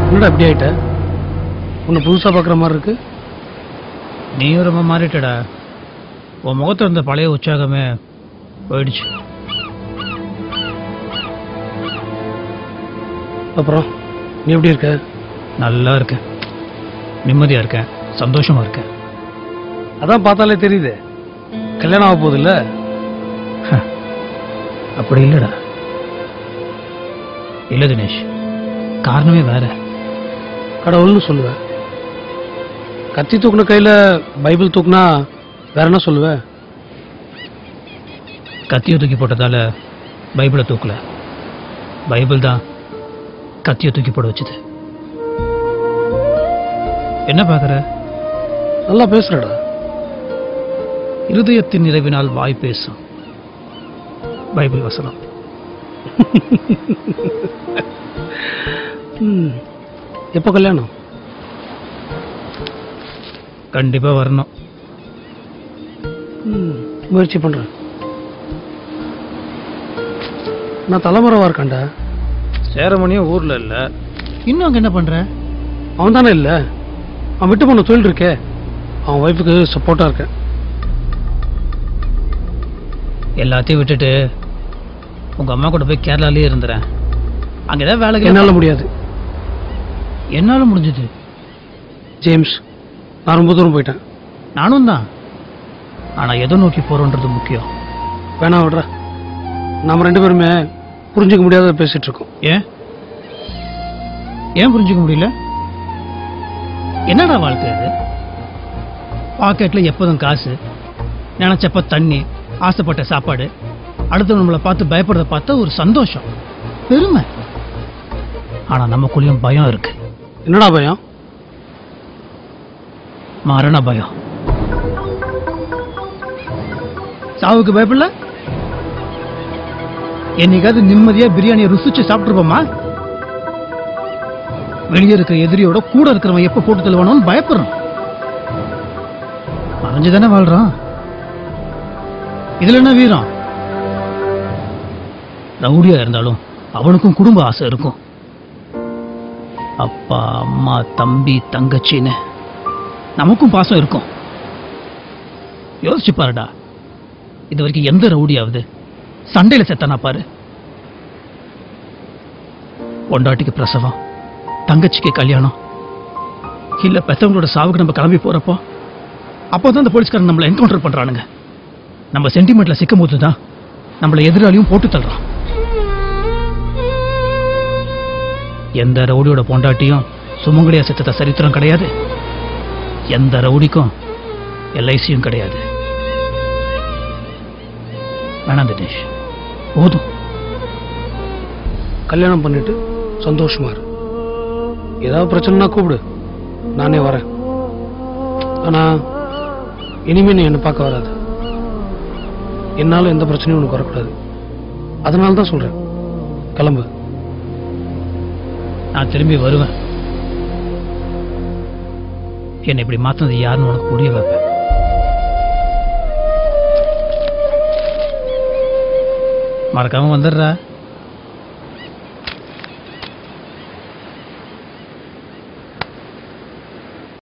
என்னடா இப்படி ஆயிட்ட? உன்னை புதுசாக பார்க்குற மாதிரி இருக்கு. நீயும் ரொம்ப மாறிட்டடா. உன் முகத்தில் இருந்த பழைய உற்சாகமே போயிடுச்சு. அப்புறம் நீ எப்படி இருக்க? நல்லா இருக்கேன், நிம்மதியாக இருக்கேன், சந்தோஷமாக இருக்கேன். அதான் பார்த்தாலே தெரியுது, கல்யாணம் ஆக போகுது இல்லை? அப்படி இல்லைடா. இல்லை தினேஷ், காரணமே வேற. கடவுள்னு சொல்லுவேன். கத்தி தூக்குன கையில் பைபிள் தூக்குனா வேற என்ன சொல்லுவேன்? கத்தியை தூக்கி போட்டதால பைபிளை தூக்கல, பைபிள் தான் கத்தியை தூக்கி போட வச்சுது. என்ன பார்க்குற? நல்லா பேசுறடா. இருதயத்தின் நிறைவினால் வாய் பேசும், பைபிள் வசனம். எப்போ கல்யாணம்? கண்டிப்பா வரணும். முயற்சி பண்றேன். நான் தலைமுறைவா இருக்கேன்டா. சேரமணியும் ஊர்ல இல்ல, இன்னும் அங்க என்ன பண்ற? அவன் தானே இல்ல, அவன் விட்டு போன தொழில் இருக்கே, அவன் ஒய்ஃபுக்கு சப்போர்ட்டா இருக்கேன். எல்லாத்தையும் விட்டுட்டு உங்க அம்மா கூட போய் கேரளாலே இருந்துறேன். அங்க ஏதாவது வேலைக்கு. என்னால முடியாது. என்னால முடிஞ்சது ஜேம்ஸ், நான் ரொம்ப தூரம் போயிட்டேன். நானும் தான். ஆனா எதை நோக்கி போறோன்றது முக்கியம். வேணா விடுற, நாம ரெண்டு பேருமே புரிஞ்சுக்க முடியாத பேசிட்டு இருக்கோம். ஏன் ஏன் புரிஞ்சுக்க முடியல? என்னடா வாழ்க்கை அது? பாக்கெட்ல எப்போதும் காசு, நினைச்சப்ப தண்ணி, ஆசைப்பட்ட சாப்பாடு, அடுத்து நம்மளை பார்த்து பயப்படுறத பார்த்தா ஒரு சந்தோஷம், பெருமை. ஆனா நமக்குள்ளேயும் பயம் இருக்கு. என்னடா பயம்? மரண பயம். சாவுக்கு பயப்படல? என்னைக்காவது நிம்மதியா பிரியாணியை ருசிச்சு சாப்பிட்டுருப்போமா? வெளியே இருக்கிற எதிரியோட கூட இருக்கிறவன் எப்ப போட்டு தள்ளுவானோன்னு பயப்படுறான். மறைஞ்சுதானே வாழ்றான். இதுல என்ன வீரம்? ரவுடியா இருந்தாலும் அவனுக்கும் குடும்ப ஆசை இருக்கும். அப்பா, அம்மா, தம்பி, தங்கச்சின்னு நமக்கும் பாசம் இருக்கும். யோசிச்சு பாருடா, இது வரைக்கும் எந்த ரவுடியாவது சண்டையில செத்தானா பாரு. பொண்டாட்டிக்கு பிரசவம், தங்கச்சிக்கு கல்யாணம், இல்ல பெத்தவங்களோட சாவுக்கு நம்ம கிளம்பி போறப்போ அப்போதான் இந்த போலீஸ்காரன் நம்மளை என்கவுண்டர் பண்றானுங்க. நம்ம சென்டிமெண்ட்ல சிக்கும் போதுதான் நம்மளை எதிராளியும் போட்டு தள்ளுறான். எந்த ரவுடியோட பொண்டாட்டியும் சுமங்கலியா செத்த சரித்திரம் கிடையாது. எந்த ரவுடிக்கும் எல்ஐசியும் கிடையாது. வேணாம் தினேஷ், போதும். கல்யாணம் பண்ணிட்டு சந்தோஷமா இரு. ஏதாவது பிரச்சனைனா கூப்பிடு, நானே வரேன். ஆனா இனிமே நீ என்ன பார்க்க வராது. என்னால எந்த பிரச்சனையும் உனக்கு வரக்கூடாது. அதனால தான் சொல்றேன், கிளம்பு. நான் திரும்பி வருவேன். என்னை இப்படி மாத்தினது யாருன்னு உனக்கு புரிய வைப்பேன். மறக்காம வந்துடுறா.